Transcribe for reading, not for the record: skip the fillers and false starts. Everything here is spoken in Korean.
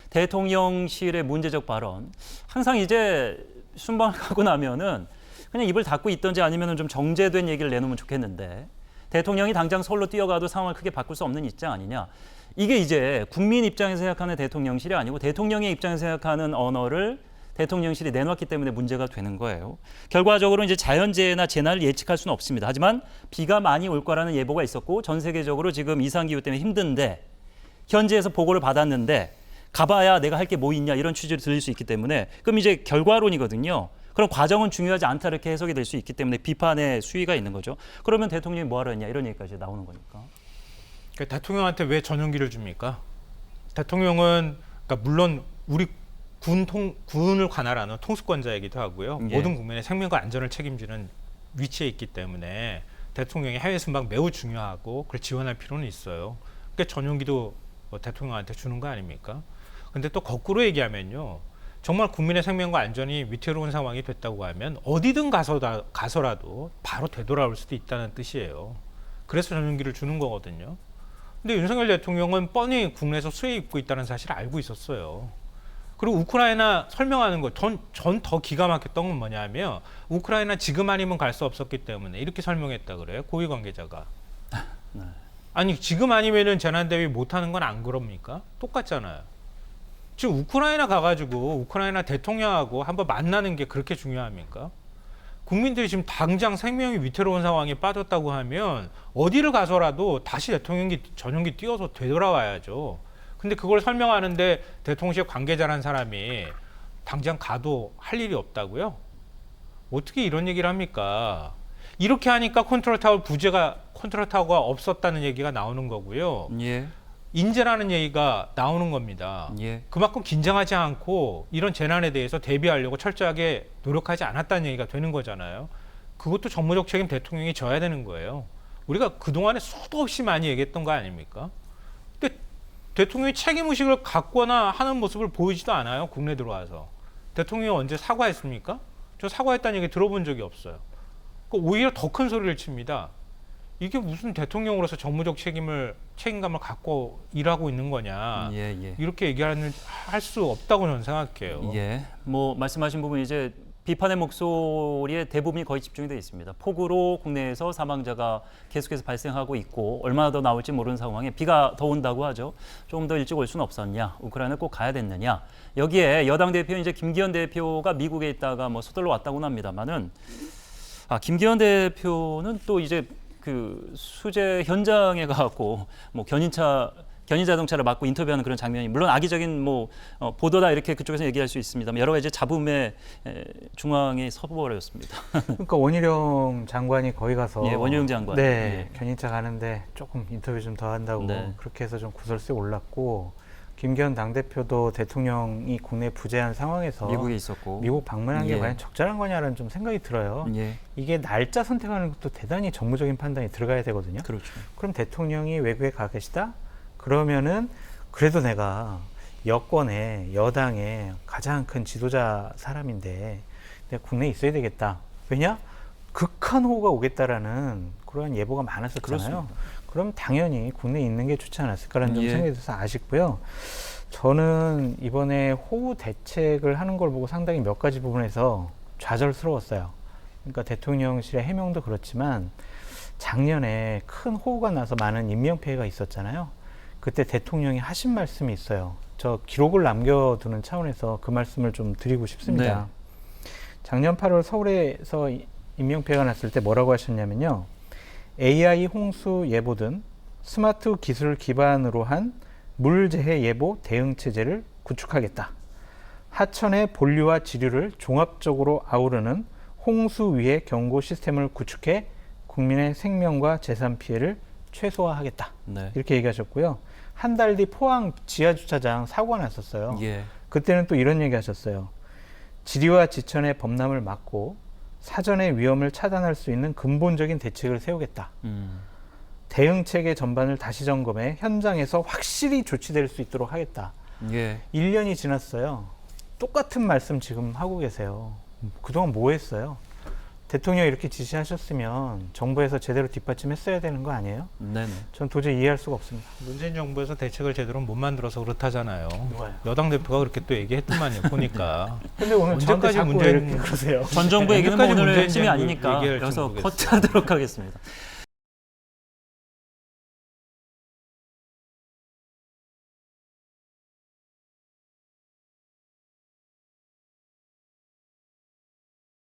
대통령실의 문제적 발언 항상 이제 순방을 가고 나면은 그냥 입을 닫고 있던지 아니면은 좀 정제된 얘기를 내놓으면 좋겠는데 대통령이 당장 서울로 뛰어가도 상황을 크게 바꿀 수 없는 입장 아니냐. 이게 이제 국민 입장에서 생각하는 대통령실이 아니고 대통령의 입장에서 생각하는 언어를 대통령실이 내놓았기 때문에 문제가 되는 거예요. 결과적으로 이제 자연재해나 재난을 예측할 수는 없습니다. 하지만 비가 많이 올 거라는 예보가 있었고 전 세계적으로 지금 이상기후 때문에 힘든데 현지에서 보고를 받았는데 가봐야 내가 할 게 뭐 있냐 이런 취지로 들릴 수 있기 때문에 그럼 이제 결과론이거든요. 그럼 과정은 중요하지 않다 이렇게 해석이 될 수 있기 때문에 비판의 수위가 있는 거죠. 그러면 대통령이 뭐하러 했냐 이런 얘기까지 나오는 거니까. 그러니까 대통령한테 왜 전용기를 줍니까? 대통령은 그러니까 물론 우리 군을 관할하는 통수권자이기도 하고요. 예. 모든 국민의 생명과 안전을 책임지는 위치에 있기 때문에 대통령의 해외 순방 매우 중요하고 그걸 지원할 필요는 있어요. 그러니까 전용기도 대통령한테 주는 거 아닙니까? 근데 또 거꾸로 얘기하면요. 정말 국민의 생명과 안전이 위태로운 상황이 됐다고 하면 어디든 가서라도 바로 되돌아올 수도 있다는 뜻이에요. 그래서 전용기를 주는 거거든요. 근데 윤석열 대통령은 뻔히 국내에서 수해 입고 있다는 사실을 알고 있었어요. 그리고 우크라이나 설명하는 거 전 더 기가 막혔던 건 뭐냐면 우크라이나 지금 아니면 갈 수 없었기 때문에 이렇게 설명했다 그래요. 고위 관계자가. 네. 아니 지금 아니면은 재난대비 못하는 건 안 그럽니까? 똑같잖아요. 지금 우크라이나 가가지고 우크라이나 대통령하고 한번 만나는 게 그렇게 중요합니까? 국민들이 지금 당장 생명이 위태로운 상황에 빠졌다고 하면 어디를 가서라도 다시 대통령기 전용기 띄워서 되돌아와야죠. 근데 그걸 설명하는데 대통령실 관계자란 사람이 당장 가도 할 일이 없다고요? 어떻게 이런 얘기를 합니까? 이렇게 하니까 컨트롤 타워가 없었다는 얘기가 나오는 거고요. 예. 인재라는 얘기가 나오는 겁니다. 예. 그만큼 긴장하지 않고 이런 재난에 대해서 대비하려고 철저하게 노력하지 않았다는 얘기가 되는 거잖아요. 그것도 정무적 책임 대통령이 져야 되는 거예요. 우리가 그동안에 수도 없이 많이 얘기했던 거 아닙니까? 근데 대통령이 책임의식을 갖거나 하는 모습을 보이지도 않아요. 국내 들어와서. 대통령이 언제 사과했습니까? 저 사과했다는 얘기 들어본 적이 없어요. 오히려 더 큰 소리를 칩니다. 이게 무슨 대통령으로서 정무적 책임감을 갖고 일하고 있는 거냐. 예, 예. 이렇게 할 수 없다고 저는 생각해요. 예. 뭐 말씀하신 부분 이제 비판의 목소리에 대부분이 거의 집중이 되어 있습니다. 폭우로 국내에서 사망자가 계속해서 발생하고 있고 얼마나 더 나올지 모르는 상황에 비가 더 온다고 하죠. 조금 더 일찍 올 수는 없었냐? 우크라이나 꼭 가야 됐느냐? 여기에 여당 대표 이제 김기현 대표가 미국에 있다가 뭐 서둘러 왔다고는 합니다만은 김기현 대표는 또 이제 그 수재 현장에 가고 뭐 견인 자동차를 맡고 인터뷰하는 그런 장면이 물론 악의적인 보도다 이렇게 그쪽에서 얘기할 수 있습니다만 여러 가지 잡음의 중앙에 서버렸습니다. 그러니까 원희룡 장관이 거기 가서 예, 원희룡 장관. 네, 예. 견인차 가는데 조금 인터뷰 좀 더 한다고 네. 그렇게 해서 좀 구설수에 올랐고 김기현 당대표도 대통령이 국내 부재한 상황에서 미국에 있었고 미국 방문한 게 예. 과연 적절한 거냐라는 좀 생각이 들어요. 예. 이게 날짜 선택하는 것도 대단히 정무적인 판단이 들어가야 되거든요. 그렇죠. 그럼 대통령이 외국에 가 계시다? 그러면은 그래도 내가 여권의 여당의 가장 큰 지도자 사람인데 내가 국내에 있어야 되겠다. 왜냐? 극한 호우가 오겠다라는 그러한 예보가 많았었잖아요. 그렇습니다. 그럼 당연히 국내에 있는 게 좋지 않았을까라는 좀 예. 생각이 들어서 아쉽고요. 저는 이번에 호우 대책을 하는 걸 보고 상당히 몇 가지 부분에서 좌절스러웠어요. 그러니까 대통령실의 해명도 그렇지만 작년에 큰 호우가 나서 많은 인명피해가 있었잖아요. 그때 대통령이 하신 말씀이 있어요. 저 기록을 남겨두는 차원에서 그 말씀을 좀 드리고 싶습니다. 네. 작년 8월 서울에서 인명피해가 났을 때 뭐라고 하셨냐면요. AI 홍수 예보 등 스마트 기술을 기반으로 한 물재해 예보 대응 체제를 구축하겠다. 하천의 본류와 지류를 종합적으로 아우르는 홍수 위해 경고 시스템을 구축해 국민의 생명과 재산 피해를 최소화하겠다. 네. 이렇게 얘기하셨고요. 한 달 뒤 포항 지하주차장 사고가 났었어요. 예. 그때는 또 이런 얘기 하셨어요. 지리와 지천의 범람을 막고 사전의 위험을 차단할 수 있는 근본적인 대책을 세우겠다. 대응 체계 전반을 다시 점검해 현장에서 확실히 조치될 수 있도록 하겠다. 예. 1년이 지났어요. 똑같은 말씀 지금 하고 계세요. 그동안 뭐 했어요? 대통령이 이렇게 지시하셨으면 정부에서 제대로 뒷받침했어야 되는 거 아니에요? 네네. 전 도저히 이해할 수가 없습니다. 문재인 정부에서 대책을 제대로 못 만들어서 그렇다잖아요. 누가요? 여당 대표가 그렇게 또 얘기했더만요. 보니까. 근데 오늘 저한테 언제까지 자꾸 문재인- 이렇게 그러세요. 전 정부 얘기는 뭐 언제까지 오늘 문재인 핵심이 정부 아니니까 얘기할지 여기서 모르겠어요. 커트하도록 하겠습니다.